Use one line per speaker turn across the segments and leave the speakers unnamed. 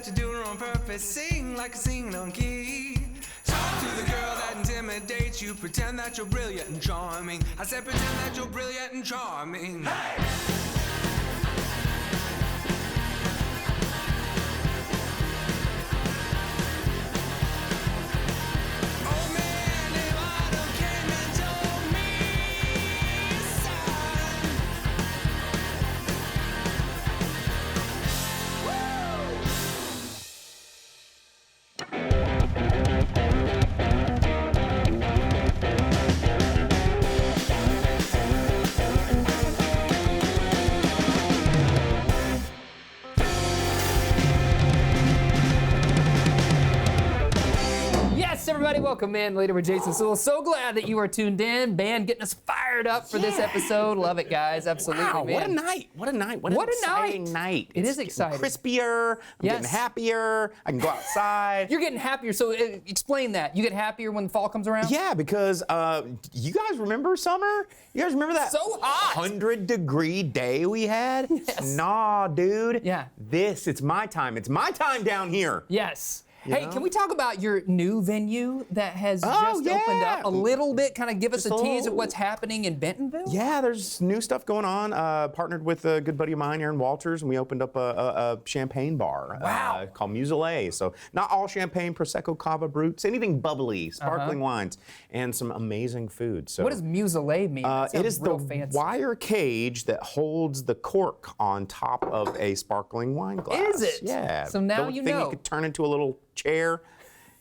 that you're doing on purpose. Sing like a singing on key. Talk to the girl that intimidates you. Pretend that you're brilliant and charming. I said pretend that you're brilliant and charming. Hey!
Everybody, welcome in. Later with Jason Suel. So glad that you are tuned in. Man, getting us fired up for this episode. Love it, guys. Absolutely,
wow,
man.
What a night. What a night. What an exciting night.
It is exciting.
Crispier. I'm getting happier. I can go outside.
You're getting happier. So explain that. You get happier when fall comes around?
Yeah, because you guys remember summer? You guys remember that
so hot
100-degree day we had?
Yes.
Nah, dude.
Yeah.
It's my time. It's my time down here.
Yes.
You
hey,
know?
Can we talk about your new venue that has just opened up a little bit? Kind of give us a tease of what's happening in Bentonville?
Yeah, there's new stuff going on. Partnered with a good buddy of mine, Aaron Walters, and we opened up a champagne bar called Muselé. So not all champagne, Prosecco, Cava, Brutes, anything bubbly, sparkling wines, and some amazing food. So
what does Muselé mean?
It is the
fancy.
wire cage that holds the cork on top of a sparkling wine glass.
Is it?
Yeah.
So now
the
you
thing
know.
You could turn into a little chair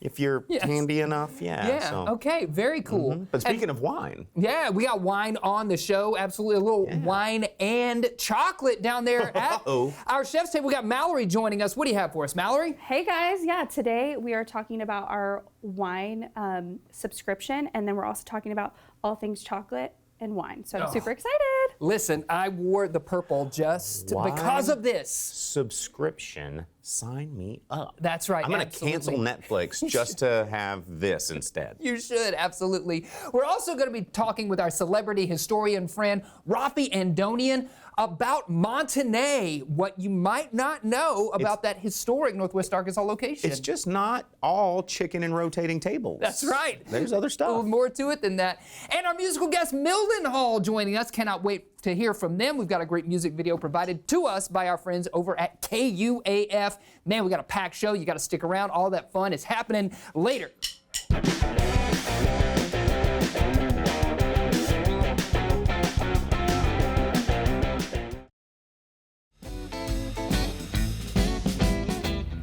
if you're handy enough.
Yeah.
So.
Okay. Very cool.
But speaking of wine.
Yeah, we got wine on the show. Absolutely. A little wine and chocolate down there at our chef's table. We got Mallory joining us. What do you have for us, Mallory?
Hey guys. Yeah, today we are talking about our wine subscription, and then we're also talking about all things chocolate and wine. So I'm super excited.
Listen, I wore the purple just because of this.
Subscription, sign me up.
That's right.
I'm going to cancel Netflix just to have this instead.
You should, absolutely. We're also going to be talking with our celebrity historian friend, Rafi Andonian, about Montenay, what you might not know about that historic Northwest Arkansas location.
It's just not all chicken and rotating tables.
That's right.
There's other stuff.
More to it than that. And our musical guest, Milden Hall, joining us. Cannot wait to hear from them. We've got a great music video provided to us by our friends over at KUAF. Man, we got a packed show. You got to stick around. All that fun is happening later.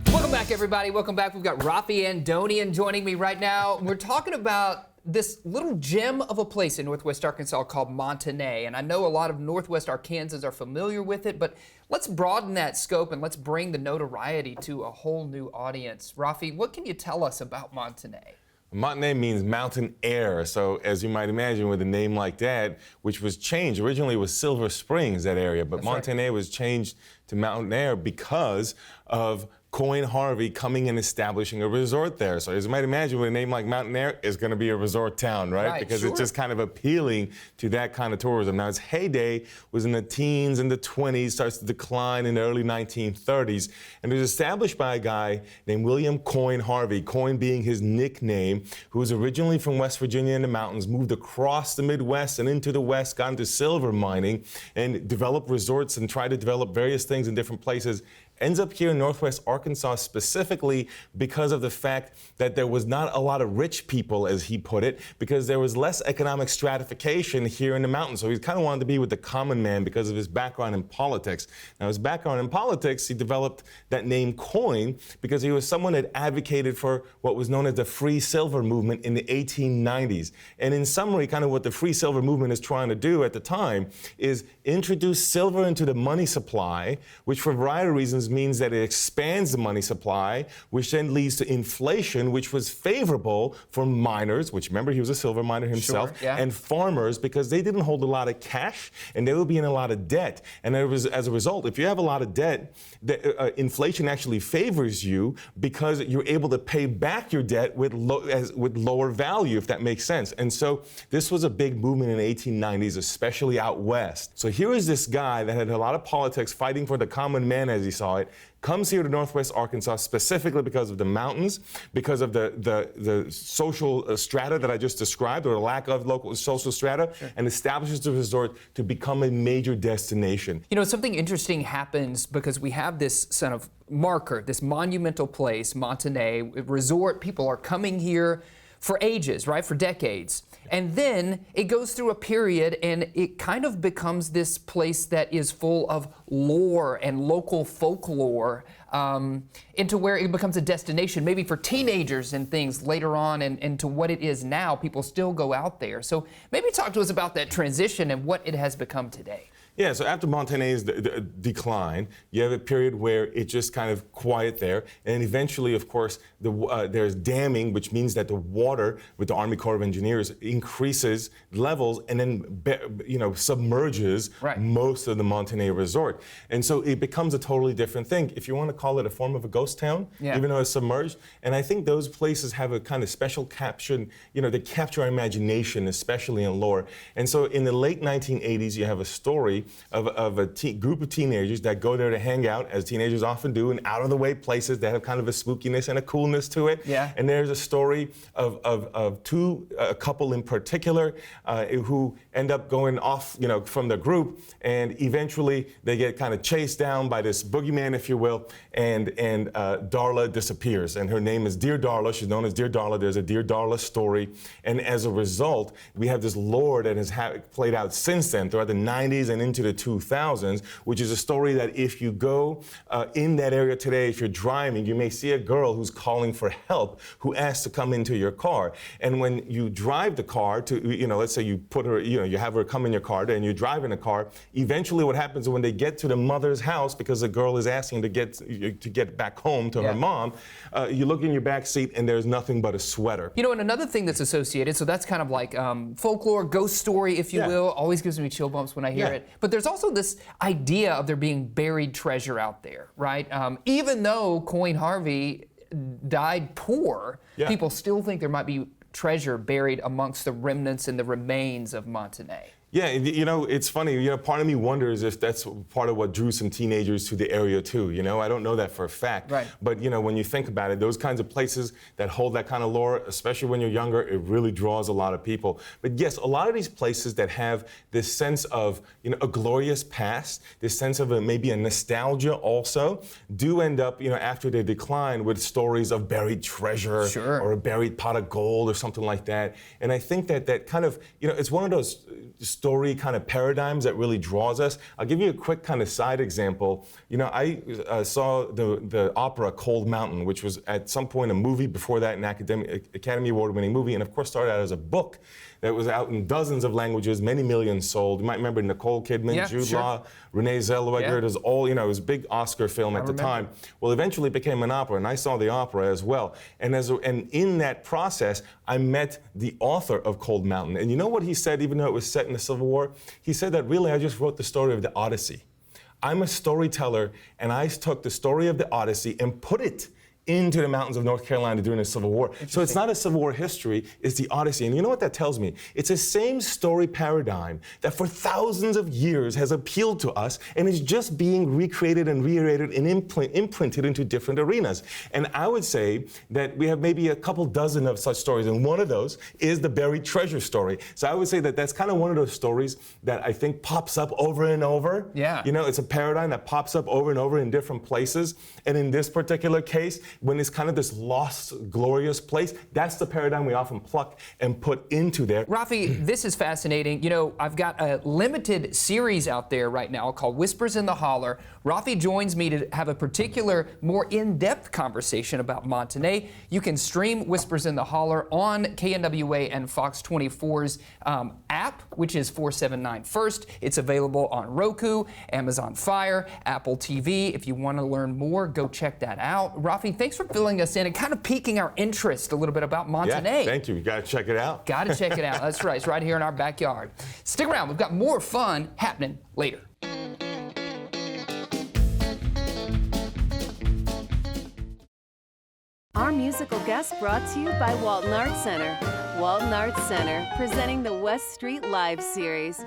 Welcome back, everybody. Welcome back. We've got Rafi Andonian joining me right now. We're talking about this little gem of a place in Northwest Arkansas called Montenay. And I know a lot of Northwest Arkansans are familiar with it, but let's broaden that scope and let's bring the notoriety to a whole new audience. Rafi, what can you tell us about Montenay?
Montenay means mountain air. So as you might imagine with a name like that, which was changed, originally it was Silver Springs, that area, but Montenay was changed to mountain air because of Coin Harvey coming and establishing a resort there. So as you might imagine, with a name like Mountain Air, it's going to be a resort town, right? Because it's just kind of appealing to that kind of tourism. Now, its heyday was in the teens and the 20s, starts to decline in the early 1930s, and it was established by a guy named William Coin Harvey, Coin being his nickname, who was originally from West Virginia in the mountains, moved across the Midwest and into the West, got into silver mining, and developed resorts and tried to develop various things in different places. Ends up here in Northwest Arkansas specifically because of the fact that there was not a lot of rich people, as he put it, because there was less economic stratification here in the mountains. So he kind of wanted to be with the common man because of his background in politics. Now, his background in politics, he developed that name Coin because he was someone that advocated for what was known as the free silver movement in the 1890s. And in summary, kind of what the free silver movement is trying to do at the time is introduce silver into the money supply, which for a variety of reasons means that it expands the money supply, which then leads to inflation, which was favorable for miners, which remember he was a silver miner himself, and farmers because they didn't hold a lot of cash and they would be in a lot of debt. And as a result, if you have a lot of debt, inflation actually favors you because you're able to pay back your debt with lower value, if that makes sense. And so this was a big movement in the 1890s, especially out west. So here is this guy that had a lot of politics fighting for the common man, as he saw it. it, comes here to Northwest Arkansas specifically because of the mountains, because of the social strata that I just described, or the lack of local social strata, and establishes the resort to become a major destination.
You know, something interesting happens because we have this sort of marker, this monumental place, Montanay resort. People are coming here for ages, right? For decades. And then it goes through a period and it kind of becomes this place that is full of lore and local folklore, into where it becomes a destination, maybe for teenagers and things later on, and to what it is now. People still go out there. So maybe talk to us about that transition and what it has become today.
Yeah, so after Montanay's decline, you have a period where it's just kind of quiet there, and eventually, of course, there's damming, which means that the water with the Army Corps of Engineers increases levels and then, submerges most of the Montanay resort, and so it becomes a totally different thing. If you want to call it a form of a ghost town, even though it's submerged, and I think those places have a kind of special caption. They capture our imagination, especially in lore. And so, in the late 1980s, you have a story of a group of teenagers that go there to hang out, as teenagers often do, in out-of-the-way places that have kind of a spookiness and a coolness to it.
Yeah.
And there's a story of a couple in particular who end up going off, from the group, and eventually they get kind of chased down by this boogeyman, if you will, and Darla disappears. And her name is Dear Darla. She's known as Dear Darla. There's a Dear Darla story. And as a result, we have this lore that has played out since then, throughout the 90s and into the 2000s, which is a story that if you go in that area today, if you're driving, you may see a girl who's calling for help, who asks to come into your car. And when you drive the car to, let's say you put her, you have her come in your car, and you drive in a car, eventually what happens is when they get to the mother's house, because the girl is asking to get back home to her mom, you look in your back seat and there's nothing but a sweater.
And another thing that's associated, so that's kind of like folklore, ghost story, if you will, always gives me chill bumps when I hear it. But there's also this idea of there being buried treasure out there, right? Even though Coyne Harvey died poor, people still think there might be treasure buried amongst the remnants and the remains of Montanay.
Yeah, it's funny. Part of me wonders if that's part of what drew some teenagers to the area too. I don't know that for a fact.
Right.
But when you think about it, those kinds of places that hold that kind of lore, especially when you're younger, it really draws a lot of people. But yes, a lot of these places that have this sense of a glorious past, this sense of maybe a nostalgia also, do end up after they decline with stories of buried treasure or a buried pot of gold or something like that. And I think that kind of it's one of those story kind of paradigms that really draws us. I'll give you a quick kind of side example. I saw the opera Cold Mountain, which was at some point a movie, before that an Academy Award-winning movie, and of course started out as a book that was out in dozens of languages, many millions sold. You might remember Nicole Kidman, Jude Law, Renee Zellweger. It was all, it was a big Oscar film at the time. Well, eventually it became an opera, and I saw the opera as well. And in that process, I met the author of Cold Mountain. And you know what he said, even though it was set in the Civil War? He said that really I just wrote the story of the Odyssey. I'm a storyteller, and I took the story of the Odyssey and put it into the mountains of North Carolina during the Civil War. So it's not a Civil War history, it's the Odyssey. And you know what that tells me? It's the same story paradigm that for thousands of years has appealed to us and is just being recreated and reiterated and imprinted into different arenas. And I would say that we have maybe a couple dozen of such stories, and one of those is the buried treasure story. So I would say that that's kind of one of those stories that I think pops up over and over.
Yeah.
It's a paradigm that pops up over and over in different places. And in this particular case, when it's kind of this lost, glorious place, that's the paradigm we often pluck and put into there.
Rafi, this is fascinating. I've got a limited series out there right now called Whispers in the Holler. Rafi joins me to have a particular, more in-depth conversation about Montanay. You can stream Whispers in the Holler on KNWA and Fox 24's app, which is 479 First. It's available on Roku, Amazon Fire, Apple TV. If you want to learn more, go check that out. Rafi, thanks for filling us in and kind of piquing our interest a little bit about Montanay.
Yeah, thank you. You got to check it out.
Got to check it out. That's right. It's right here in our backyard. Stick around. We've got more fun happening later.
Our musical guest brought to you by Walton Arts Center. Walton Arts Center, presenting the West Street Live series.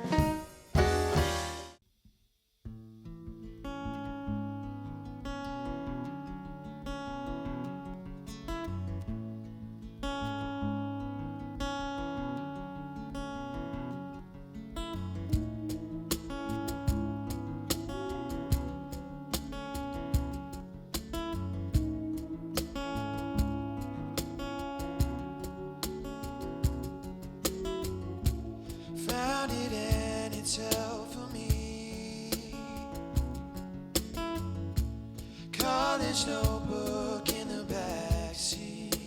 college notebook in the backseat.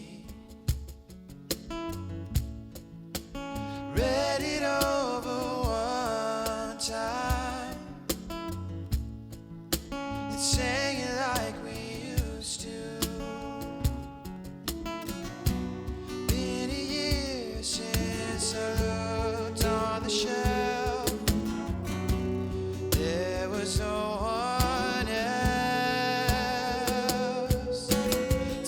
Read it over one time. It's saying it like we used to. Been a year since I looked on the shelf. There was no one else.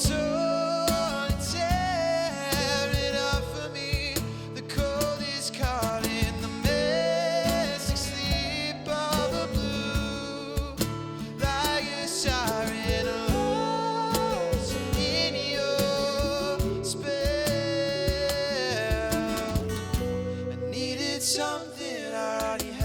Torn and tear it up for me. The cold is calling, the mystic sleep of the blue. Like a siren lost in your spell. I needed something I already had.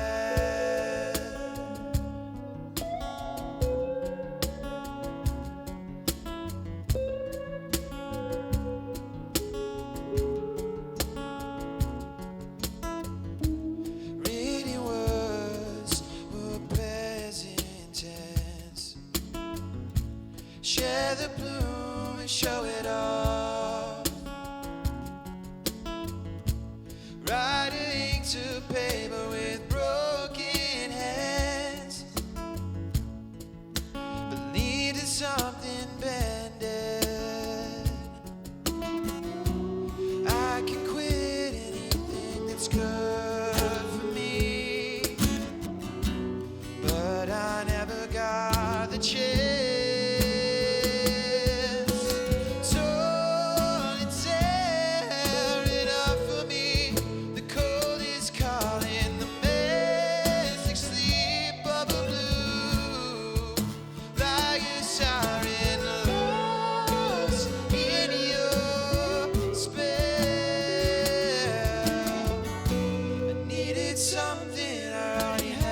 Reading words were present tense. Share the bloom and show it off. Writing to paper with broken hands. But needed something bended. I can quit anything that's good for me, but I never got the chance. Torn and tear it up for me. The cold is calling, the mystic sleep of a blue. Like a siren lost in your spell. I needed something I already had.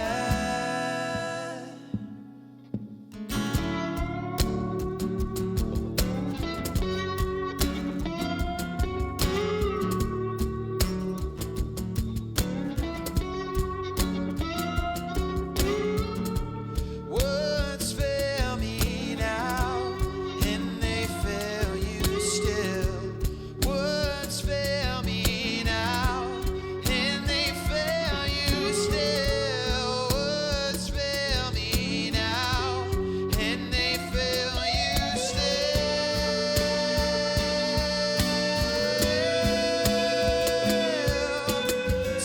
Words fail me now, and they fail you still. Words fail me now, and they fail you still. Words fail me now, and they fail you still.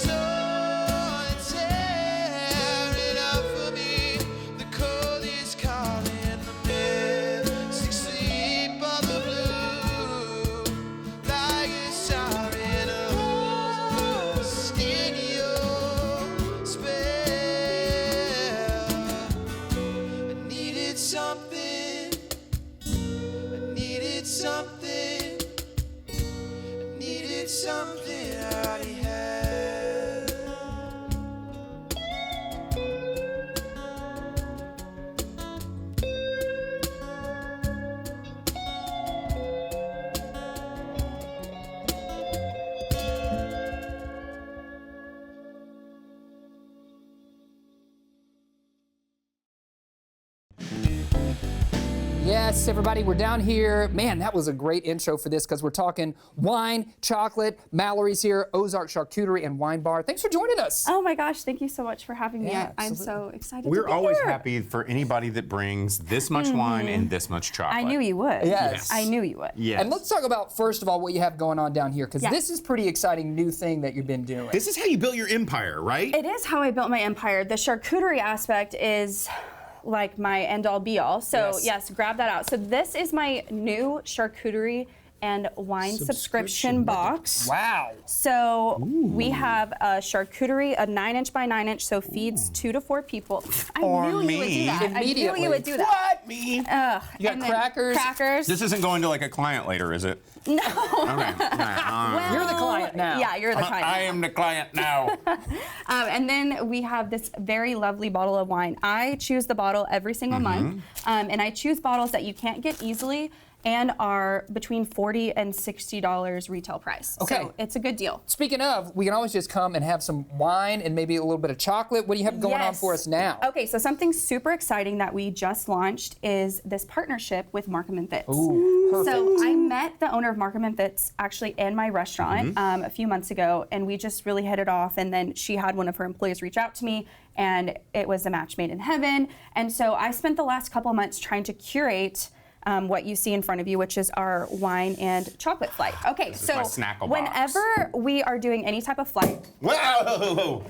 Torn and tear it up for me. The cold is calling, the mystic sleep of the blue. Like a siren lost in your spell. I needed something. I needed something. I needed something I already had.
Yes, everybody, we're down here. Man, that was a great intro for this because we're talking wine, chocolate. Mallory's here, Ozark Charcuterie and Wine Bar. Thanks for joining us.
Oh my gosh, thank you so much for having me.
Yeah,
I'm so excited to
We're
be
always
here.
happy for anybody that brings this much wine and this much chocolate.
I knew you would.
Yes.
I knew you would.
Yes.
And let's talk about, first of all, what you have going on down here because
Yeah.
this is pretty exciting new thing that you've been doing.
This is how you built your empire, right?
It is how I built my empire. The charcuterie aspect is like my end all be all. So yes, grab that out. So this is my new charcuterie and wine subscription box.
Wow.
So we have a charcuterie, a 9-inch by 9-inch, so feeds 2 to 4 people. I
Or
knew you would
me.
do that. I knew
Immediately.
you would do that.
What? Me?
You got
And then
crackers.
Crackers.
This isn't going to like a client later, is it?
No.
Okay. All right.
You're the client now.
Yeah, you're the client.
I am the client now.
And then we have this very lovely bottle of wine. I choose the bottle every single month, and I choose bottles that you can't get easily and are between $40 and $60 retail price.
Okay.
So it's a good deal.
Speaking of, we can always just come and have some wine and maybe a little bit of chocolate. What do you have going on for us now?
Okay, so something super exciting that we just launched is this partnership with Markham & Fitz.
Ooh, perfect.
So I met the owner of Markham & Fitz actually in my restaurant a few months ago, and we just really hit it off. And then she had one of her employees reach out to me, and it was a match made in heaven. And so I spent the last couple of months trying to curate what you see in front of you, which is our wine and chocolate flight. Okay,
This is
so
my snackle box.
whenever we are doing any type of flight,
Whoa!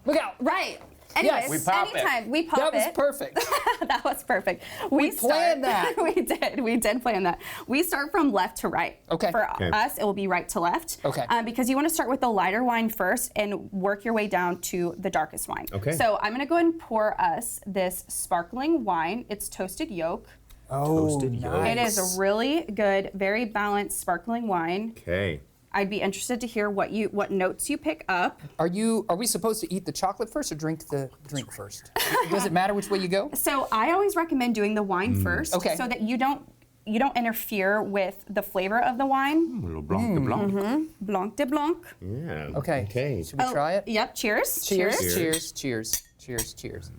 Look out.
right? Anyways,
Yes.
We pop it.
anytime we pop
That was
it.
perfect.
That was perfect.
We planned that.
We did plan that. We start from left to right.
Okay.
For
Okay.
us, it will be right to left.
Okay.
Because you want to start with the lighter wine first and work your way down to the darkest wine.
Okay.
So I'm going to go ahead and pour us this sparkling wine. It's toasted yolk.
Oh,
Toasted yolk.
nice.
It is a really good, very balanced sparkling wine.
Okay.
I'd be interested to hear what notes you pick up.
Are we supposed to eat the chocolate first or drink the drink first? Does it matter which way you go?
So I always recommend doing the wine first,
Okay.
so that you don't interfere with the flavor of the wine.
A little blanc de blanc.
Blanc de blanc.
Yeah.
Okay.
Okay.
Should we try it?
Yep. Cheers.
Cheers.
Cheers.
Cheers. Cheers. Cheers. Cheers.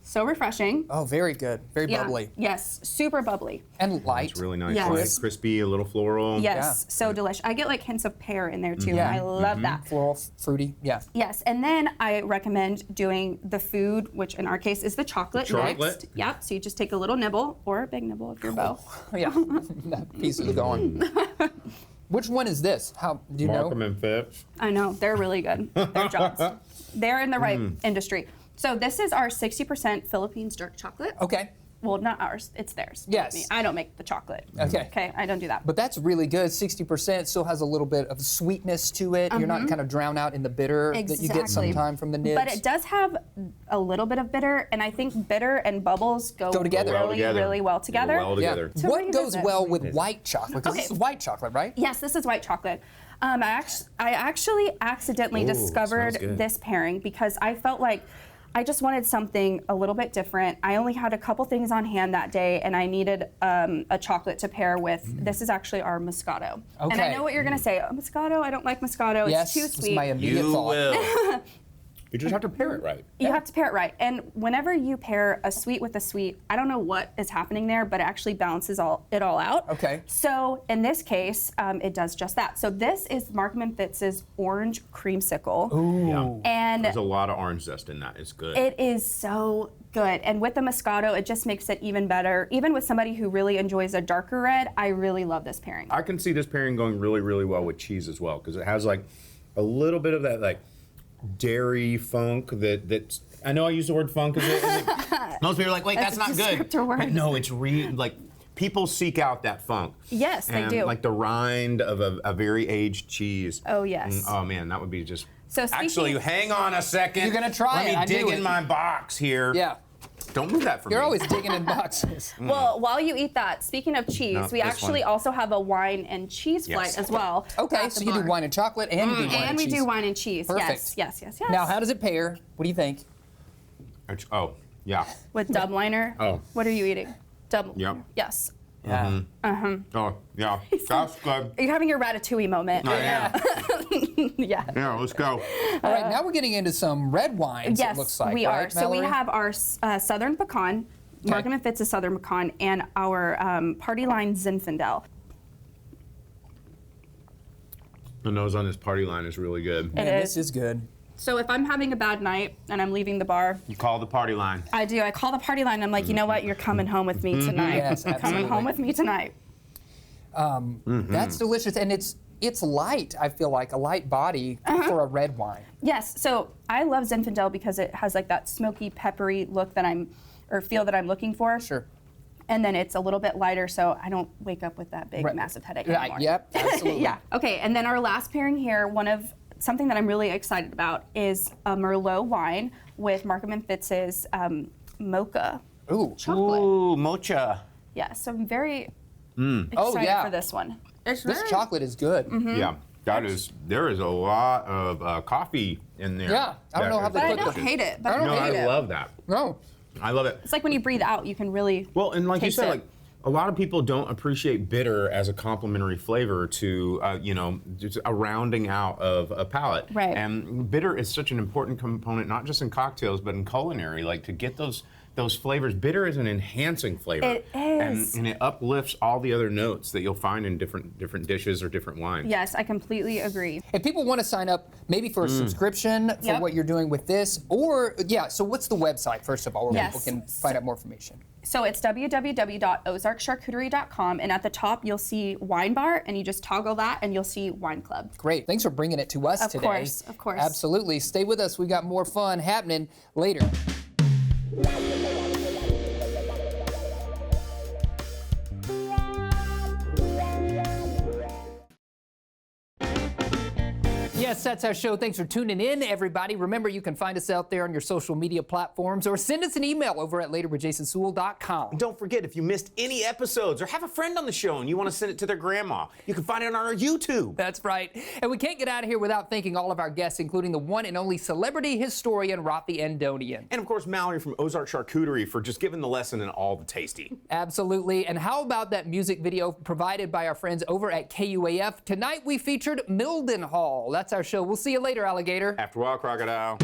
So refreshing.
Oh, very good. Very
Yeah.
bubbly
Yes. Super bubbly.
and light.
It's really nice.
Yes.
Light, crispy, a little floral.
Yes. So delicious. I get like hints of pear in there too.
Yeah.
I love that.
Floral, fruity. Yeah.
Yes, and then I recommend doing the food, which in our case is the chocolate,
Chocolate?
next. Yep. So you just take a little nibble or a big nibble if you're both.
Yeah. That piece is gone. Which one is this? How do you know?
Markham & Fitz.
I know, they're really good. Their jobs. They're in the right industry. So this is our 60% Philippines dark chocolate.
Okay.
Well, not ours, it's theirs.
Yes.
Me. I don't make the chocolate.
Okay.
Okay, I don't do that.
But that's really good. 60% still has a little bit of sweetness to it. You're not kind of drowned out in the bitter that you get
Exactly.
sometime from the nibs.
But it does have a little bit of bitter, and I think bitter and bubbles go
together.
really,
Well together.
really well together.
Well together.
So
What
what
goes
is it?
well with white chocolate? Because this
Okay.
is white chocolate, right?
Yes, this is white chocolate. I actually accidentally
Ooh,
discovered
smells good.
this pairing because I felt like I just wanted something a little bit different. I only had a couple things on hand that day, and I needed a chocolate to pair with. This is actually our Moscato. And I
Okay.
know what you're going to say. Oh, Moscato, I don't like Moscato.
Yes,
It's too
this is
sweet.
my immediate
You
thought.
will. You just have to pair it right.
You have to pair it right. And whenever you pair a sweet with a sweet, I don't know what is happening there, but it actually balances it all out.
Okay.
So in this case, it does just that. So this is Markham & Fitz's orange creamsicle.
Ooh.
And
There's a lot of orange zest in that. It's good.
it is so good. And with the Moscato, it just makes it even better. Even with somebody who really enjoys a darker red, I really love this pairing.
I can see this pairing going really, really well with cheese as well because it has like a little bit of that like dairy funk that I know I use the word funk. Most people are like, wait, that's
That's a
not good.
descriptor word.
But no, it's like people seek out that funk.
Yes, they
and
do.
like the rind of a very aged cheese.
Oh, yes.
Oh man, that would be just.
So speaking-
Actually, hang on a second.
You're gonna try
Let
it,
me
I
dig
knew
in
it.
my box here.
Yeah.
Don't move that from
You're
me.
always digging in boxes.
Well, while you eat that, speaking of cheese,
No,
we
this
actually
one.
also have a wine and cheese
Yes.
flight as well.
Okay,
at
so
the
you do
bar.
wine and chocolate and you do wine and
And we
cheese.
do wine and cheese.
Perfect.
Yes.
Now, how does it pair? What do you think?
Oh, yeah.
With dubliner.
Oh.
What are you eating? Dubliner.
Yep.
Yes.
Yeah.
Oh, yeah. That's good.
You're having your Ratatouille moment.
I am.
Yeah.
Yeah, let's go.
All right, now we're getting into some red wines,
Yes,
it looks like.
we
right,
are. So we
Mallory?
have our Southern Pecan, Markham & Fitz is Southern Pecan, and our Party Line Zinfandel.
The nose on this party line is really good.
Man,
It
this
is.
is good.
So if I'm having a bad night and I'm leaving the bar,
You call the party line.
I do. I call the party line. I'm like, you know what? You're coming home with me tonight.
Yes,
You're coming
absolutely.
home with me tonight.
That's delicious, and it's light. I feel like a light body for a red wine.
Yes. So I love Zinfandel because it has like that smoky, peppery look that feel that I'm looking for.
Sure.
And then it's a little bit lighter, so I don't wake up with that big,
Right.
massive headache
Right,
anymore.
yep, absolutely.
Yeah. Okay. And then our last pairing here, something that I'm really excited about is a Merlot wine with Markham & Fitz's mocha
Ooh.
chocolate.
Ooh, mocha.
Yeah. So I'm very excited
Oh, yeah.
for this one. It's
This
very-
chocolate is good.
Yeah, there is a lot of coffee in there.
Yeah, I don't know how they
But I
put
don't
the-
hate it.
I
But I
don't
No,
don't
I
hate it.
love that.
No.
I love it.
It's like when you breathe out, you can really
Well, and like you
taste
said,
it.
like a lot of people don't appreciate bitter as a complementary flavor to, just a rounding out of a palate.
Right.
And bitter is such an important component, not just in cocktails, but in culinary. Like to get those flavors. Bitter is an enhancing flavor.
It is.
And it uplifts all the other notes that you'll find in different dishes or different wines.
Yes, I completely agree.
If people want to sign up, maybe for a subscription for
Yep.
what you're doing with this, or so what's the website first of all, where
Yes.
people can find out more information?
So it's www.ozarkcharcuterie.com, and at the top you'll see Wine Bar, and you just toggle that, and you'll see Wine Club.
Great. Thanks for bringing it to us
Of
today.
course, of course.
Absolutely. Stay with us. We got more fun happening later. Yes, that's our show. Thanks for tuning in, everybody. Remember, you can find us out there on your social media platforms or send us an email over at laterwithjasonsuel.com.
Don't forget, if you missed any episodes or have a friend on the show and you want to send it to their grandma, you can find it on our YouTube.
That's right. And we can't get out of here without thanking all of our guests, including the one and only celebrity historian, Rafi Andonian.
And of course, Mallory from Ozark Charcuterie for just giving the lesson and all the tasty.
Absolutely. And how about that music video provided by our friends over at KUAF? Tonight we featured Mildenhall. That's our show. We'll see you later, alligator.
After a while, crocodile.